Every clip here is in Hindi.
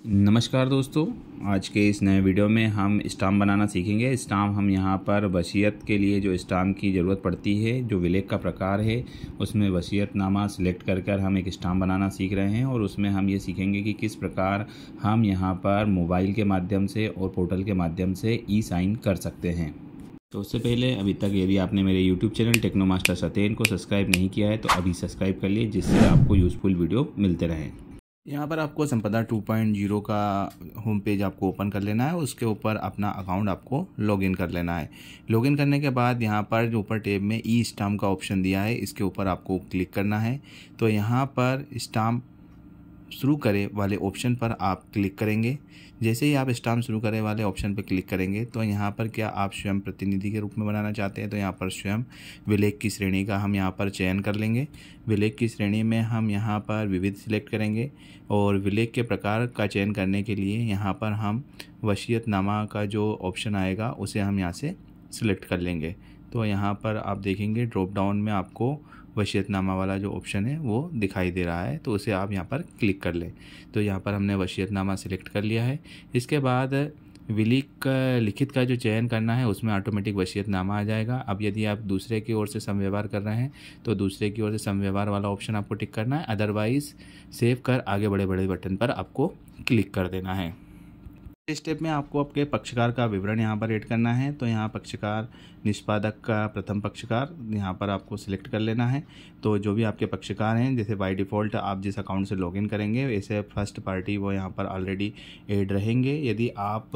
नमस्कार दोस्तों, आज के इस नए वीडियो में हम स्टाम्प बनाना सीखेंगे। स्टाम्प हम यहाँ पर वसीयत के लिए जो स्टाम्प की ज़रूरत पड़ती है, जो विलेख का प्रकार है, उसमें वसीयतनामा सिलेक्ट कर हम एक स्टाम्प बनाना सीख रहे हैं। और उसमें हम ये सीखेंगे कि किस प्रकार हम यहाँ पर मोबाइल के माध्यम से और पोर्टल के माध्यम से ई साइन कर सकते हैं। तो उससे पहले अभी तक यदि आपने मेरे यूट्यूब चैनल टेक्नो मास्टर सत्येन को सब्सक्राइब नहीं किया है तो अभी सब्सक्राइब कर लिए, जिससे आपको यूज़फुल वीडियो मिलते रहें। यहाँ पर आपको संपदा 2.0 का होम पेज आपको ओपन कर लेना है। उसके ऊपर अपना अकाउंट आपको लॉगिन कर लेना है। लॉगिन करने के बाद यहाँ पर जो ऊपर टैब में ई स्टाम्प का ऑप्शन दिया है, इसके ऊपर आपको क्लिक करना है। तो यहाँ पर स्टाम्प शुरू करे वाले ऑप्शन पर आप क्लिक करेंगे। जैसे ही आप स्टाम्प शुरू करे वाले ऑप्शन पर क्लिक करेंगे तो यहाँ पर क्या आप स्वयं प्रतिनिधि के रूप में बनाना चाहते हैं, तो यहाँ पर स्वयं विलेख की श्रेणी का हम यहाँ पर चयन कर लेंगे। विलेख की श्रेणी में हम यहाँ पर विविध सिलेक्ट करेंगे और विलेख के प्रकार का चयन करने के लिए यहाँ पर हम वसीयतनामा का जो ऑप्शन आएगा उसे हम यहाँ से सिलेक्ट कर लेंगे। तो यहाँ पर आप देखेंगे ड्रॉप डाउन में आपको वसीयतनामा वाला जो ऑप्शन है वो दिखाई दे रहा है, तो उसे आप यहाँ पर क्लिक कर लें। तो यहाँ पर हमने वसीयतनामा सिलेक्ट कर लिया है। इसके बाद विलेख लिखित का जो चयन करना है उसमें ऑटोमेटिक वसीयतनामा आ जाएगा। अब यदि आप दूसरे की ओर से समव्यवहार कर रहे हैं तो दूसरे की ओर से समव्यवहार वाला ऑप्शन आपको टिक करना है, अदरवाइज़ सेव कर आगे बड़े बटन पर आपको क्लिक कर देना है। इस स्टेप में आपको आपके पक्षकार का विवरण यहाँ पर ऐड करना है। तो यहाँ पक्षकार निष्पादक का प्रथम पक्षकार यहाँ पर आपको सिलेक्ट कर लेना है। तो जो भी आपके पक्षकार हैं, जैसे बाय डिफ़ॉल्ट आप जिस अकाउंट से लॉगिन करेंगे वैसे फर्स्ट पार्टी वो यहाँ पर ऑलरेडी ऐड रहेंगे। यदि आप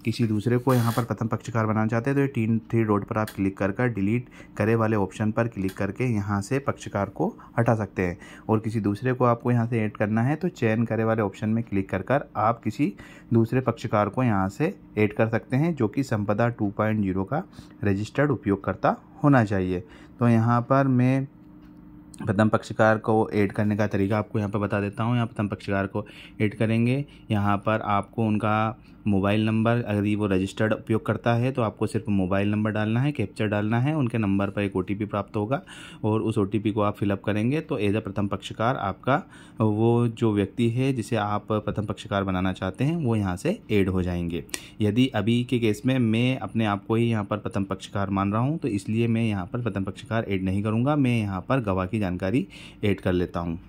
किसी दूसरे को यहाँ पर प्रथम पक्षकार बनाना चाहते हैं तो ये थ्री डॉट पर आप क्लिक कर डिलीट करे वाले ऑप्शन पर क्लिक करके यहाँ से पक्षकार को हटा सकते हैं। और किसी दूसरे को आपको यहाँ से ऐड करना है तो चयन करे वाले ऑप्शन में क्लिक कर आप किसी दूसरे पक्षकार को यहाँ से ऐड कर सकते हैं, जो कि संपदा 2.0 का रजिस्टर्ड उपयोगकर्ता होना चाहिए। तो यहाँ पर मैं प्रथम पक्षकार को ऐड करने का तरीका आपको यहाँ पर बता देता हूँ। यहाँ प्रथम पक्षकार को ऐड करेंगे, यहाँ पर आपको उनका मोबाइल नंबर, अगर वो रजिस्टर्ड उपयोग करता है तो आपको सिर्फ मोबाइल नंबर डालना है, कैप्चर डालना है, उनके नंबर पर एक OTP प्राप्त होगा और उस OTP को आप फिलअप करेंगे तो एज अ प्रथम पक्षकार आपका वो जो व्यक्ति है जिसे आप प्रथम पक्षकार बनाना चाहते हैं वो यहाँ से ऐड हो जाएंगे। यदि अभी के केस में मैं अपने आप को ही यहाँ पर प्रथम पक्षकार मान रहा हूँ तो इसलिए मैं यहाँ पर प्रथम पक्षकार ऐड नहीं करूँगा, मैं यहाँ पर गवाह की जानकारी ऐड कर लेता हूँ।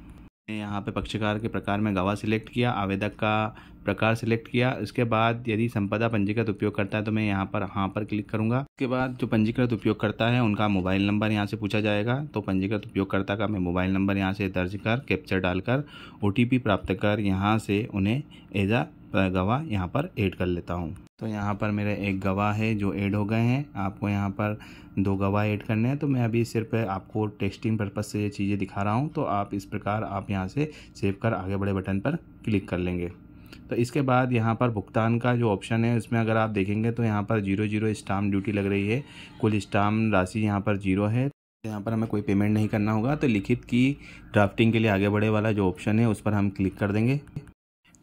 यहाँ पे पक्षकार के प्रकार में गवाह सिलेक्ट किया, आवेदक का प्रकार सिलेक्ट किया। इसके बाद यदि संपदा पंजीकृत उपयोग करता है तो मैं यहाँ पर हाँ पर क्लिक करूँगा। उसके बाद जो पंजीकृत उपयोग करता है उनका मोबाइल नंबर यहाँ से पूछा जाएगा, तो पंजीकृत उपयोगकर्ता का मैं मोबाइल नंबर यहाँ से दर्ज कर कैप्चर डालकर OTP प्राप्त कर यहाँ से उन्हें एज आ गवाह यहाँ पर ऐड कर लेता हूँ। तो यहाँ पर मेरे एक गवाह है जो ऐड हो गए हैं। आपको यहाँ पर 2 गवाह ऐड करने हैं, तो मैं अभी सिर्फ आपको टेस्टिंग पर्पज़ से ये चीज़ें दिखा रहा हूँ। तो आप इस प्रकार आप यहाँ से सेव कर आगे बड़े बटन पर क्लिक कर लेंगे। तो इसके बाद यहाँ पर भुगतान का जो ऑप्शन है उसमें अगर आप देखेंगे तो यहाँ पर 00 स्टाम्प ड्यूटी लग रही है। कुल स्टाम्प राशि यहाँ पर 0 है। यहाँ पर हमें कोई पेमेंट नहीं करना होगा। तो लिखित की ड्राफ्टिंग के लिए आगे बढ़े वाला जो ऑप्शन है उस पर हम क्लिक कर देंगे।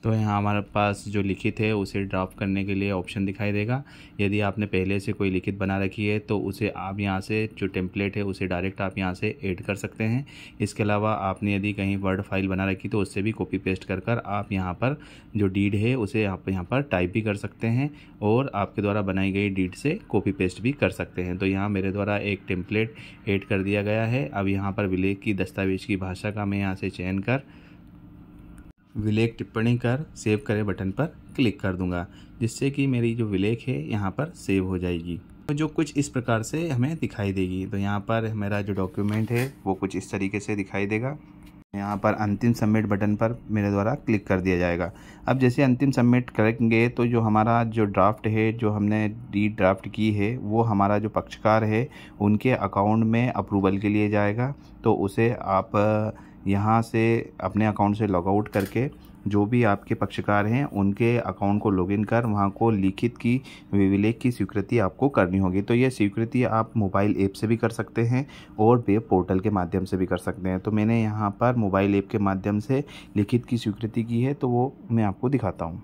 तो यहाँ हमारे पास जो लिखित है उसे ड्राफ्ट करने के लिए ऑप्शन दिखाई देगा। यदि आपने पहले से कोई लिखित बना रखी है तो उसे आप यहाँ से जो टेम्पलेट है उसे डायरेक्ट आप यहाँ से ऐड कर सकते हैं। इसके अलावा आपने यदि कहीं वर्ड फाइल बना रखी तो उससे भी कॉपी पेस्ट कर आप यहाँ पर जो डीड है उसे आप यहाँ पर टाइप भी कर सकते हैं और आपके द्वारा बनाई गई डीड से कॉपी पेस्ट भी कर सकते हैं। तो यहाँ मेरे द्वारा एक टेम्पलेट ऐड कर दिया गया है। अब यहाँ पर विलेख की दस्तावेज की भाषा का मैं यहाँ से चयन कर विलेख टिप्पणी कर सेव करे बटन पर क्लिक कर दूंगा, जिससे कि मेरी जो विलेख है यहाँ पर सेव हो जाएगी। तो जो कुछ इस प्रकार से हमें दिखाई देगी। तो यहाँ पर मेरा जो डॉक्यूमेंट है वो कुछ इस तरीके से दिखाई देगा। यहाँ पर अंतिम सबमिट बटन पर मेरे द्वारा क्लिक कर दिया जाएगा। अब जैसे अंतिम सबमिट करेंगे तो जो हमारा जो ड्राफ्ट है, जो हमने डीड ड्राफ्ट की है, वो हमारा जो पक्षकार है उनके अकाउंट में अप्रूवल के लिए जाएगा। तो उसे आप यहाँ से अपने अकाउंट से लॉग आउट करके जो भी आपके पक्षकार हैं उनके अकाउंट को लॉगिन कर वहाँ को लिखित की विलेख की स्वीकृति आपको करनी होगी। तो ये स्वीकृति आप मोबाइल ऐप से भी कर सकते हैं और वेब पोर्टल के माध्यम से भी कर सकते हैं। तो मैंने यहाँ पर मोबाइल ऐप के माध्यम से लिखित की स्वीकृति की है, तो वो मैं आपको दिखाता हूँ।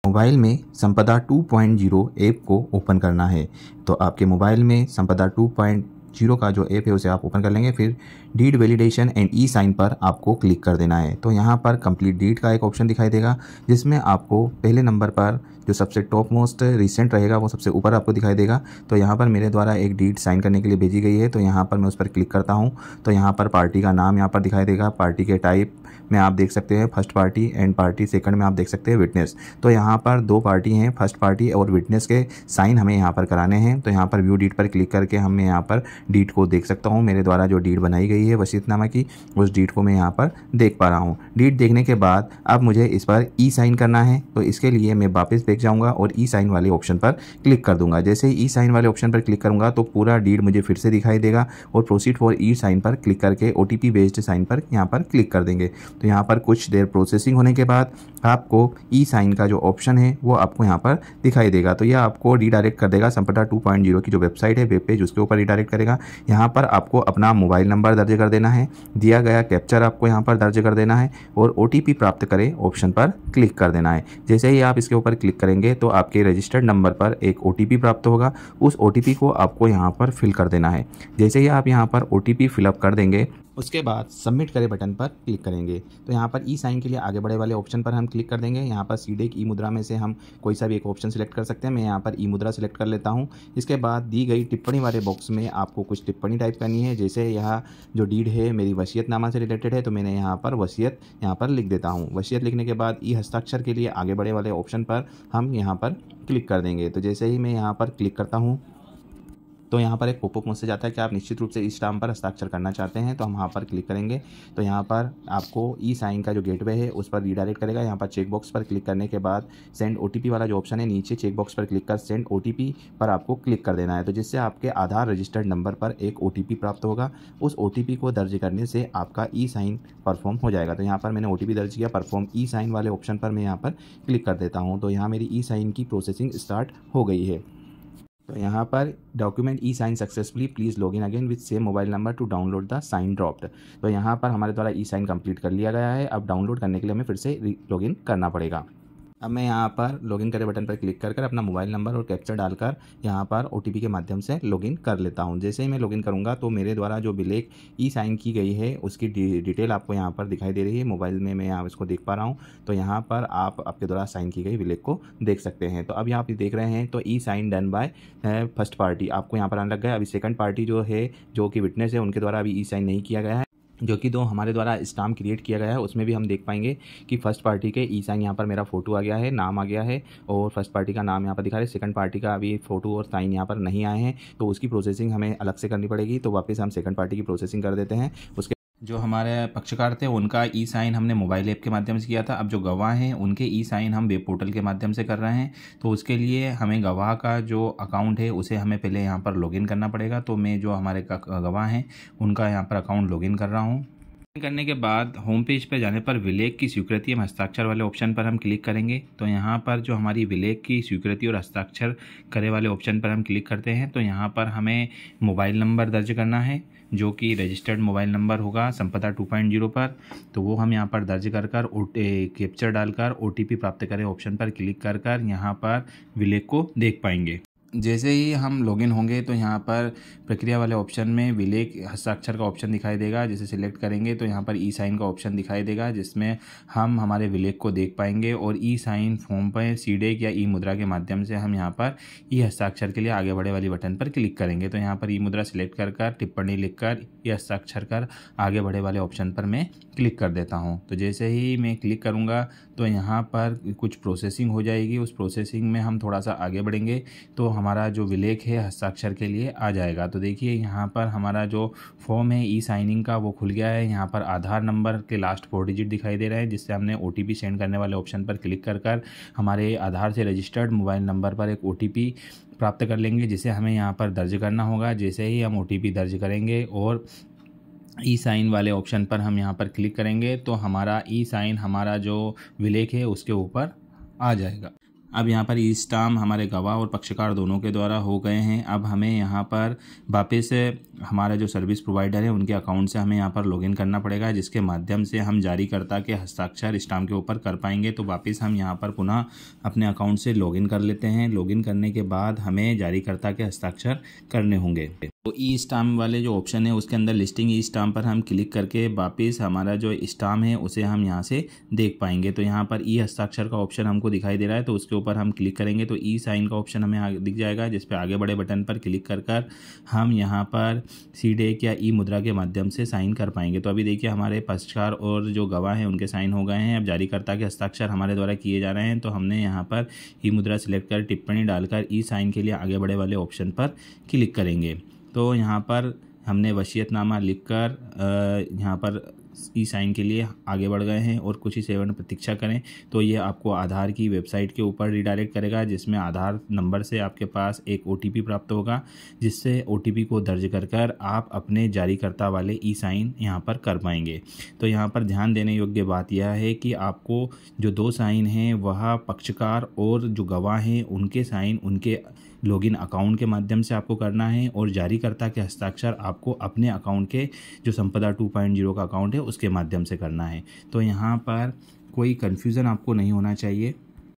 मोबाइल में संपदा 2.0 ऐप को ओपन करना है। तो आपके मोबाइल में संपदा 2.0 2.0 का जो ऐप है उसे आप ओपन कर लेंगे। फिर deed validation and e sign पर आपको क्लिक कर देना है। तो यहाँ पर कंप्लीट डीड का एक ऑप्शन दिखाई देगा, जिसमें आपको पहले नंबर पर जो सबसे टॉप मोस्ट रिसेंट रहेगा वो सबसे ऊपर आपको दिखाई देगा। तो यहाँ पर मेरे द्वारा एक डीड साइन करने के लिए भेजी गई है, तो यहाँ पर मैं उस पर क्लिक करता हूँ। तो यहाँ पर पार्टी का नाम यहाँ पर दिखाई देगा, पार्टी के टाइप में आप देख सकते हैं first party and party second में आप देख सकते हैं विटनेस। तो यहाँ पर 2 पार्टी हैं, फर्स्ट पार्टी और विटनेस के साइन हमें यहाँ पर कराने हैं। तो यहाँ पर व्यू डीड पर क्लिक करके हम यहाँ पर डीड को देख सकता हूँ। मेरे द्वारा जो डीड बनाई गई है वसीयतनामा की, उस डीड को मैं यहाँ पर देख पा रहा हूँ। डीड देखने के बाद अब मुझे इस पर ई साइन करना है। तो इसके लिए मैं वापस बैक जाऊँगा और ई साइन वाले ऑप्शन पर क्लिक कर दूंगा। जैसे ही ई साइन वाले ऑप्शन पर क्लिक करूँगा तो पूरा डीड मुझे फिर से दिखाई देगा, और प्रोसीड फॉर ई साइन पर क्लिक करके OTP बेस्ड साइन पर यहाँ पर क्लिक कर देंगे। तो यहाँ पर कुछ देर प्रोसेसिंग होने के बाद आपको ई साइन का जो ऑप्शन है वो आपको यहाँ पर दिखाई देगा। तो यह आपको रिडायरेक्ट कर देगा संपदा 2.0 की जो वेबसाइट है, वेब पेज, उसके ऊपर रिडायरेक्ट करेगा। यहाँ पर आपको अपना मोबाइल नंबर दर्ज कर देना है, दिया गया कैप्चर आपको यहाँ पर दर्ज कर देना है, और OTP प्राप्त करें ऑप्शन पर क्लिक कर देना है। जैसे ही आप इसके ऊपर क्लिक करेंगे तो आपके रजिस्टर्ड नंबर पर एक OTP प्राप्त होगा। उस OTP को आपको यहाँ पर फिल कर देना है। जैसे ही आप यहाँ पर OTP फिलअप कर देंगे, उसके बाद सबमिट करें बटन पर क्लिक करेंगे। तो यहाँ पर ई साइन के लिए आगे बढ़े वाले ऑप्शन पर हम क्लिक कर देंगे। यहाँ पर सीधे ई मुद्रा में से हम कोई सा भी एक ऑप्शन सिलेक्ट कर सकते हैं। मैं यहाँ पर ई मुद्रा सिलेक्ट कर लेता हूँ। इसके बाद दी गई टिप्पणी वाले बॉक्स में आपको कुछ टिप्पणी टाइप करनी है। जैसे यहाँ जो डीड है मेरी वसीयतनामा से रिलेटेड है, तो मैंने यहाँ पर वसीयत यहाँ पर लिख देता हूँ। वसीयत लिखने के बाद ई हस्ताक्षर के लिए आगे बढ़े वाले ऑप्शन पर हम यहाँ पर क्लिक कर देंगे। तो जैसे ही मैं यहाँ पर क्लिक करता हूँ तो यहाँ पर एक पॉपअप मैसेज आता है कि आप निश्चित रूप से इस स्टाम्प पर हस्ताक्षर करना चाहते हैं। तो हम यहाँ पर क्लिक करेंगे। तो यहाँ पर आपको ई साइन का जो गेटवे है उस पर रिडायरेक्ट करेगा। यहाँ पर चेक बॉक्स पर क्लिक करने के बाद सेंड OTP वाला जो ऑप्शन है नीचे चेक बॉक्स पर क्लिक कर सेंड OTP पर आपको क्लिक कर देना है। तो जिससे आपके आधार रजिस्टर्ड नंबर पर एक OTP प्राप्त होगा। उस OTP को दर्ज करने से आपका ई साइन परफॉर्म हो जाएगा। तो यहाँ पर मैंने OTP दर्ज किया, परफॉर्म ई साइन वाले ऑप्शन पर मैं यहाँ पर क्लिक कर देता हूँ। तो यहाँ मेरी ई साइन की प्रोसेसिंग स्टार्ट हो गई है। तो यहाँ पर document e sign successfully, please login again with same mobile number to download the sign dropped. तो यहाँ पर हमारे द्वारा ई साइन कंप्लीट कर लिया गया है। अब डाउनलोड करने के लिए हमें फिर से लॉगिन करना पड़ेगा। अब मैं यहाँ पर लॉगिन करे बटन पर क्लिक कर अपना मोबाइल नंबर और कैप्चर डालकर यहाँ पर OTP के माध्यम से लॉगिन कर लेता हूँ। जैसे ही मैं लॉगिन करूँगा तो मेरे द्वारा जो विलेख ई साइन की गई है उसकी डिटेल आपको यहाँ पर दिखाई दे रही है। मोबाइल में मैं यहाँ इसको देख पा रहा हूँ। तो यहाँ पर आप आपके द्वारा साइन की गई विलेख को देख सकते हैं। तो अब यहाँ आप देख रहे हैं तो e sign done by first party आपको यहाँ पर आने लग गया। अभी सेकंड पार्टी जो है, जो कि विटनेस है, उनके द्वारा अभी ई साइन नहीं किया गया है। जो कि हमारे द्वारा स्टाम्प क्रिएट किया गया है उसमें भी हम देख पाएंगे कि फर्स्ट पार्टी के ई साइन यहाँ पर मेरा फोटो आ गया है, नाम आ गया है, और फर्स्ट पार्टी का नाम यहाँ पर दिखा रहा है। सेकंड पार्टी का अभी फ़ोटो और साइन यहाँ पर नहीं आए हैं, तो उसकी प्रोसेसिंग हमें अलग से करनी पड़ेगी। तो वापस हम सेकंड पार्टी की प्रोसेसिंग कर देते हैं। उसके जो हमारे पक्षकार थे उनका ई साइन हमने मोबाइल ऐप के माध्यम से किया था। अब जो गवाह हैं उनके ई साइन हम वेब पोर्टल के माध्यम से कर रहे हैं। तो उसके लिए हमें गवाह का जो अकाउंट है उसे हमें पहले यहाँ पर लॉगिन करना पड़ेगा। तो मैं जो हमारे गवाह हैं उनका यहाँ पर अकाउंट लॉगिन कर रहा हूँ। करने के बाद होम पेज पर जाने पर विलेख की स्वीकृति एवं हस्ताक्षर वाले ऑप्शन पर हम क्लिक करेंगे। तो यहाँ पर जो हमारी विलेख की स्वीकृति और हस्ताक्षर करे वाले ऑप्शन पर हम क्लिक करते हैं। तो यहाँ पर हमें मोबाइल नंबर दर्ज करना है, जो कि रजिस्टर्ड मोबाइल नंबर होगा संपदा 2.0 पर। तो वो हम यहाँ पर दर्ज कर कैप्चर डालकर OTP प्राप्त करें ऑप्शन पर क्लिक कर यहाँ पर विलेख को देख पाएंगे। जैसे ही हम लॉगिन होंगे तो यहाँ पर प्रक्रिया वाले ऑप्शन में विलेख हस्ताक्षर का ऑप्शन दिखाई देगा। जिसे सिलेक्ट करेंगे तो यहाँ पर ई साइन का ऑप्शन दिखाई देगा, जिसमें हम हमारे विलेख को देख पाएंगे। और ई साइन फॉर्म पर सीडेक या ई मुद्रा के माध्यम से हम यहाँ पर ई हस्ताक्षर के लिए आगे बढ़े वाली बटन पर क्लिक करेंगे। तो यहाँ पर ई मुद्रा सिलेक्ट कर टिप्पणी लिखकर ई हस्ताक्षर कर आगे बढ़े वाले ऑप्शन पर मैं क्लिक कर देता हूँ। तो जैसे ही मैं क्लिक करूँगा तो यहाँ पर कुछ प्रोसेसिंग हो जाएगी। उस प्रोसेसिंग में हम थोड़ा सा आगे बढ़ेंगे तो हमारा जो विलेख है हस्ताक्षर के लिए आ जाएगा। तो देखिए यहाँ पर हमारा जो फॉर्म है ई साइनिंग का वो खुल गया है। यहाँ पर आधार नंबर के लास्ट 4 डिजिट दिखाई दे रहे हैं, जिससे हमने OTP सेंड करने वाले ऑप्शन पर क्लिक कर हमारे आधार से रजिस्टर्ड मोबाइल नंबर पर एक OTP प्राप्त कर लेंगे, जिसे हमें यहाँ पर दर्ज करना होगा। जैसे ही हम OTP दर्ज करेंगे और ई साइन वाले ऑप्शन पर हम यहाँ पर क्लिक करेंगे तो हमारा ई साइन, हमारा जो विलेख है उसके ऊपर आ जाएगा। अब यहाँ पर ई स्टाम्प हमारे गवाह और पक्षकार दोनों के द्वारा हो गए हैं। अब हमें यहाँ पर वापस हमारा जो सर्विस प्रोवाइडर है उनके अकाउंट से हमें यहाँ पर लॉगिन करना पड़ेगा, जिसके माध्यम से हम जारीकर्ता के हस्ताक्षर स्टाम्प के ऊपर कर पाएंगे। तो वापस हम यहाँ पर पुनः अपने अकाउंट से लॉगिन कर लेते हैं। लॉगिन करने के बाद हमें जारीकर्ता के हस्ताक्षर करने होंगे। तो ई स्टाम्प वाले जो ऑप्शन है उसके अंदर लिस्टिंग ई स्टाम्प पर हम क्लिक करके वापस हमारा जो स्टाम्प है उसे हम यहाँ से देख पाएंगे। तो यहाँ पर ई हस्ताक्षर का ऑप्शन हमको दिखाई दे रहा है, तो उसके ऊपर हम क्लिक करेंगे तो ई साइन का ऑप्शन हमें दिख जाएगा, जिस पर आगे बढ़े बटन पर क्लिक कर हम यहाँ पर सीडेक या ई मुद्रा के माध्यम से साइन कर पाएंगे। तो अभी देखिए हमारे पक्षकार और जो गवाह हैं उनके साइन हो गए हैं। अब जारीकर्ता के हस्ताक्षर हमारे द्वारा किए जा रहे हैं, तो हमने यहाँ पर ई मुद्रा सिलेक्ट कर टिप्पणी डालकर ई साइन के लिए आगे बढ़े वाले ऑप्शन पर क्लिक करेंगे। तो यहाँ पर हमने वसीयतनामा लिखकर यहाँ पर ई साइन के लिए आगे बढ़ गए हैं और कुछ ही सेकंड प्रतीक्षा करें तो ये आपको आधार की वेबसाइट के ऊपर रिडायरेक्ट करेगा, जिसमें आधार नंबर से आपके पास एक OTP प्राप्त होगा, जिससे OTP को दर्ज कर आप अपने जारीकर्ता वाले ई साइन यहाँ पर कर पाएंगे। तो यहाँ पर ध्यान देने योग्य बात यह है कि आपको जो 2 साइन हैं वह पक्षकार और जो गवाह हैं उनके साइन उनके लॉगिन अकाउंट के माध्यम से आपको करना है, और जारीकर्ता के हस्ताक्षर आपको अपने अकाउंट के जो संपदा 2.0 का अकाउंट है उसके माध्यम से करना है। तो यहाँ पर कोई कन्फ्यूज़न आपको नहीं होना चाहिए।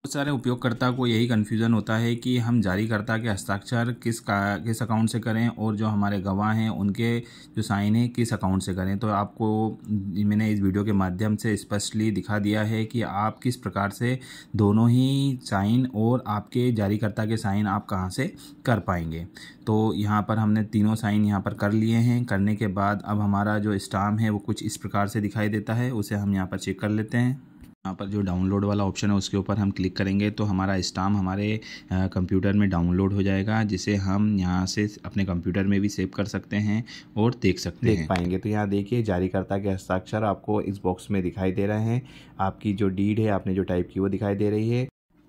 बहुत सारे उपयोगकर्ता को यही कन्फ्यूज़न होता है कि हम जारीकर्ता के हस्ताक्षर किस अकाउंट से करें और जो हमारे गवाह हैं उनके जो साइन है किस अकाउंट से करें। तो आपको मैंने इस वीडियो के माध्यम से स्पष्टली दिखा दिया है कि आप किस प्रकार से दोनों ही साइन और आपके जारीकर्ता के साइन आप कहां से कर पाएंगे। तो यहाँ पर हमने तीनों साइन यहाँ पर कर लिए हैं। करने के बाद अब हमारा जो स्टाम्प है वो कुछ इस प्रकार से दिखाई देता है, उसे हम यहाँ पर चेक कर लेते हैं। यहाँ पर जो डाउनलोड वाला ऑप्शन है उसके ऊपर हम क्लिक करेंगे तो हमारा स्टाम्प हमारे कंप्यूटर में डाउनलोड हो जाएगा, जिसे हम यहाँ से अपने कंप्यूटर में भी सेव कर सकते हैं और देख पाएंगे। तो यहाँ देखिए जारीकर्ता के हस्ताक्षर आपको इस बॉक्स में दिखाई दे रहे हैं। आपकी जो डीड है आपने जो टाइप की वो दिखाई दे रही है।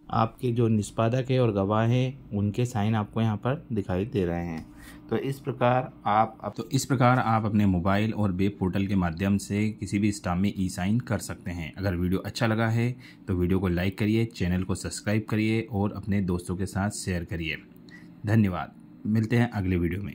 आपके जो निष्पादक है और गवाह हैं उनके साइन आपको यहाँ पर दिखाई दे रहे हैं। तो इस प्रकार आप अपने मोबाइल और वेब पोर्टल के माध्यम से किसी भी स्टाम्प में ई साइन कर सकते हैं। अगर वीडियो अच्छा लगा है तो वीडियो को लाइक करिए, चैनल को सब्सक्राइब करिए और अपने दोस्तों के साथ शेयर करिए। धन्यवाद। मिलते हैं अगले वीडियो में।